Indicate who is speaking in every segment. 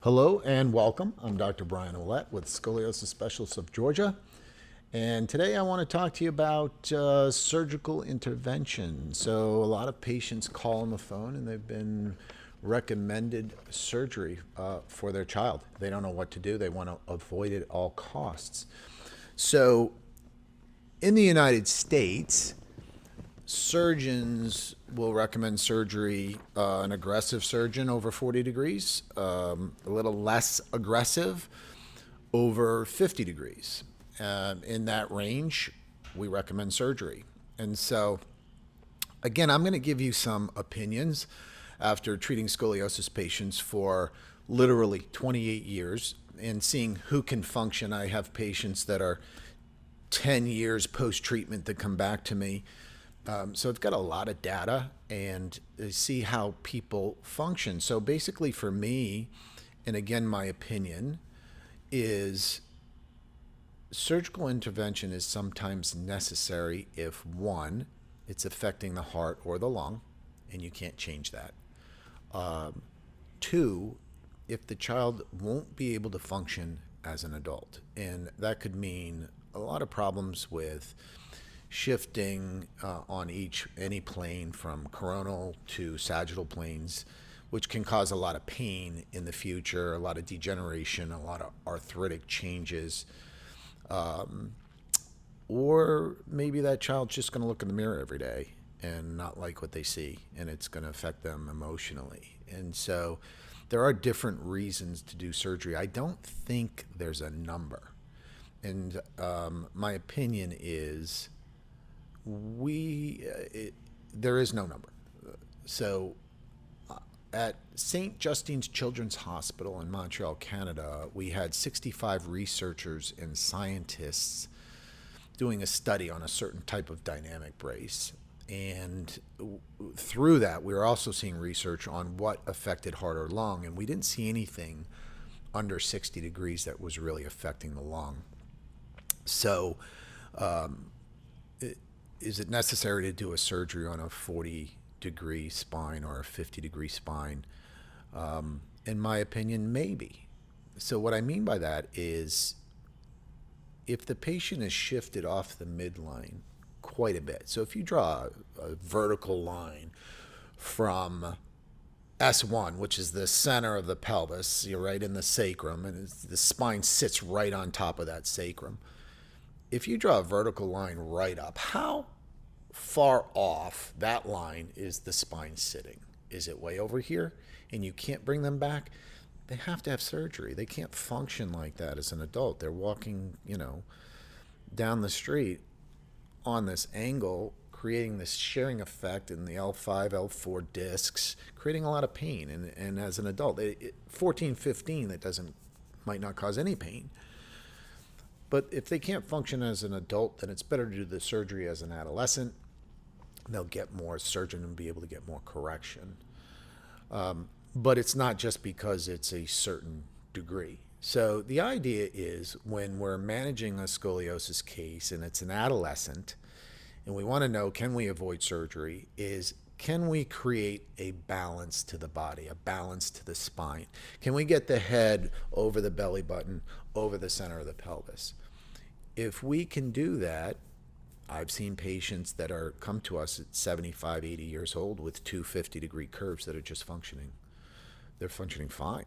Speaker 1: Hello and welcome. I'm Dr. Brian Ouellette with Scoliosis Specialists of Georgia. And today I want to talk to you about surgical intervention. So, a lot of patients call on the phone and they've been recommended surgery for their child. They don't know what to do, they want to avoid it at all costs. So, in the United States, surgeons will recommend surgery, an aggressive surgeon over 40 degrees, a little less aggressive over 50 degrees. In that range, we recommend surgery. And so, again, I'm going to give you some opinions after treating scoliosis patients for literally 28 years and seeing who can function. I have patients that are 10 years post treatment that come back to me. So it's got a lot of data and see how people function. So basically, for me, and again, my opinion is surgical intervention is sometimes necessary if one, it's affecting the heart or the lung, and you can't change that. Two, if the child won't be able to function as an adult, and that could mean a lot of problems with shifting on any plane from coronal to sagittal planes, which can cause a lot of pain in the future, a lot of degeneration, a lot of arthritic changes. Or maybe that child's just going to look in the mirror every day and not like what they see, and it's going to affect them emotionally. And so there are different reasons to do surgery. I don't think there's a number. And my opinion is there is no number. So at St. Justine's Children's Hospital in Montreal, Canada, we had 65 researchers and scientists doing a study on a certain type of dynamic brace. And through that, we were also seeing research on what affected heart or lung, and we didn't see anything under 60 degrees that was really affecting the lung. So, is it necessary to do a surgery on a 40-degree spine or a 50-degree spine? In my opinion, maybe. So what I mean by that is if the patient is shifted off the midline quite a bit. So if you draw a vertical line from S1, which is the center of the pelvis, you're right in the sacrum, and the spine sits right on top of that sacrum. If you draw a vertical line right up, how far off that line is the spine sitting? Is it way over here and you can't bring them back? They have to have surgery. They can't function like that as an adult. They're walking, down the street on this angle, creating this shearing effect in the L5, L4 discs, creating a lot of pain. And as an adult, 14, 15, that might not cause any pain. But if they can't function as an adult, then it's better to do the surgery as an adolescent. They'll get more surgeon and be able to get more correction. But it's not just because it's a certain degree. So the idea is when we're managing a scoliosis case and it's an adolescent, and we want to know, can we avoid surgery, is can we create a balance to the body, a balance to the spine? Can we get the head over the belly button, over the center of the pelvis? If we can do that, I've seen patients that come to us at 75, 80 years old with two 50-degree curves that are just functioning. They're functioning fine.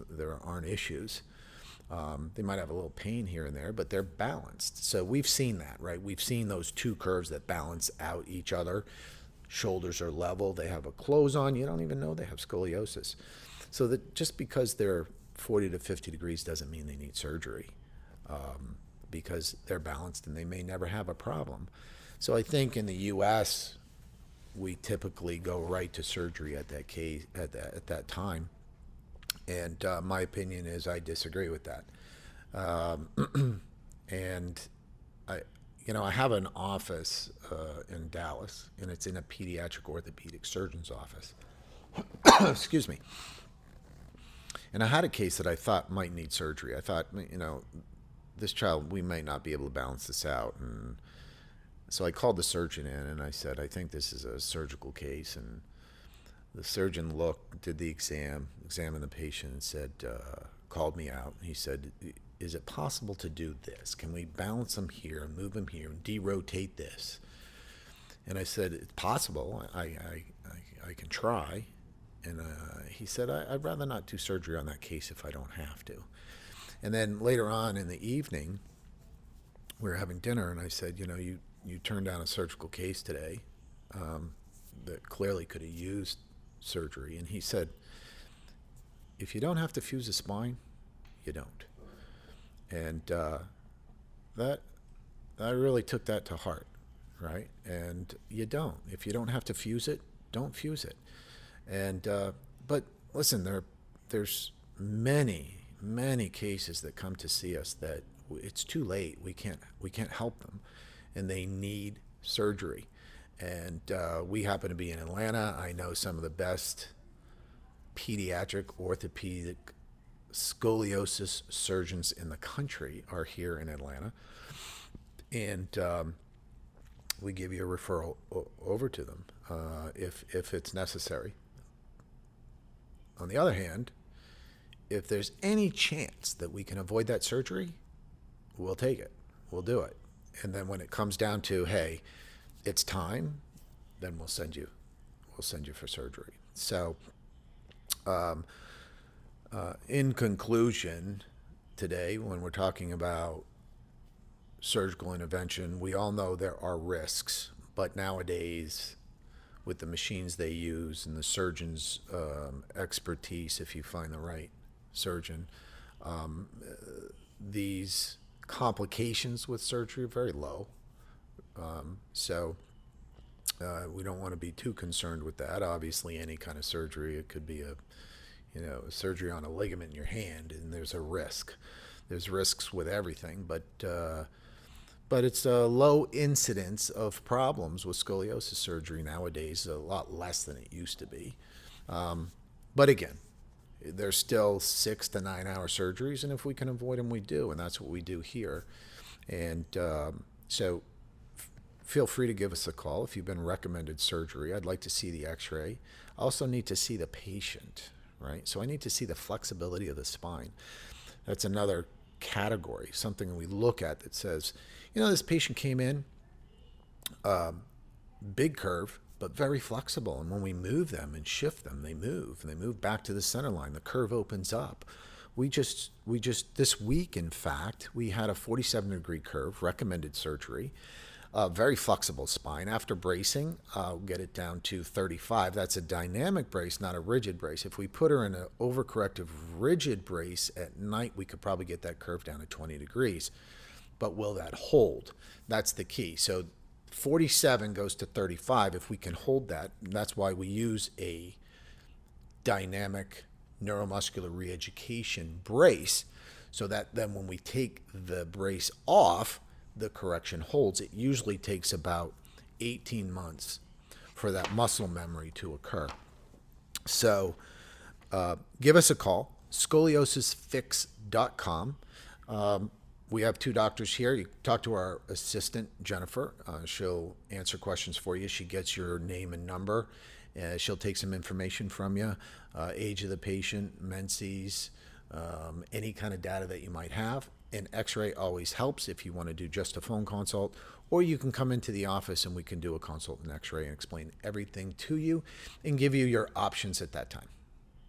Speaker 1: There aren't issues. They might have a little pain here and there, but they're balanced. So we've seen that, right? We've seen those two curves that balance out each other. Shoulders are level. They have a clothes on. You don't even know they have scoliosis. So that just because they're 40 to 50 degrees doesn't mean they need surgery, because they're balanced and they may never have a problem. So I think in the U.S., we typically go right to surgery at that time. And my opinion is I disagree with that. And I have an office in Dallas, and it's in a pediatric orthopedic surgeon's office. Excuse me. And I had a case that I thought might need surgery. I thought, this child, we might not be able to balance this out. And so I called the surgeon in and I said, I think this is a surgical case. And The surgeon looked, did the exam, examined the patient, and said, called me out. He said, "Is it possible to do this? Can we balance him here and move him here and derotate this?" And I said, "It's possible. I can try." And he said, "I'd rather not do surgery on that case if I don't have to." And then later on in the evening, we were having dinner, and I said, you turned down a surgical case today that clearly could have used surgery. And he said, "If you don't have to fuse a spine, you don't." And that I really took that to heart, right? And you don't. If you don't have to fuse it, don't fuse it. And but listen, there's many cases that come to see us that it's too late. We can't help them, and they need surgery. And we happen to be in Atlanta. I know some of the best pediatric orthopedic scoliosis surgeons in the country are here in Atlanta, and we give you a referral over to them if it's necessary. On the other hand, if there's any chance that we can avoid that surgery, we'll take it. We'll do it. And then when it comes down to, hey, it's time, then we'll send you for surgery. So in conclusion, today, when we're talking about surgical intervention, we all know there are risks, but nowadays, with the machines they use and the surgeon's expertise, if you find the right surgeon, these complications with surgery are very low. So we don't want to be too concerned with that. Obviously, any kind of surgery, it could be a surgery on a ligament in your hand, and there's a risk. There's risks with everything, but it's a low incidence of problems with scoliosis surgery nowadays, a lot less than it used to be. But again, there's still 6 to 9 hour surgeries, and if we can avoid them, we do, and that's what we do here. And so feel free to give us a call if you've been recommended surgery. I'd like to see the x-ray. I also need to see the patient, right? So I need to see the flexibility of the spine. That's another category, something we look at that says, this patient came in, big curve, but very flexible. And when we move them and shift them, they move back to the center line. The curve opens up. We just this week, in fact, we had a 47-degree curve, recommended surgery, very flexible spine. After bracing, I'll get it down to 35. That's a dynamic brace, not a rigid brace. If we put her in an overcorrective rigid brace at night, we could probably get that curve down to 20 degrees. But will that hold? That's the key. So 47 goes to 35. If we can hold that, that's why we use a dynamic neuromuscular reeducation brace, so that then when we take the brace off, the correction holds. It usually takes about 18 months for that muscle memory to occur. So give us a call, scoliosisfix.com. We have 2 doctors here. You talk to our assistant, Jennifer. She'll answer questions for you. She gets your name and number. She'll take some information from you, age of the patient, menses, any kind of data that you might have. An x-ray always helps if you want to do just a phone consult, or you can come into the office and we can do a consult and x-ray and explain everything to you and give you your options at that time.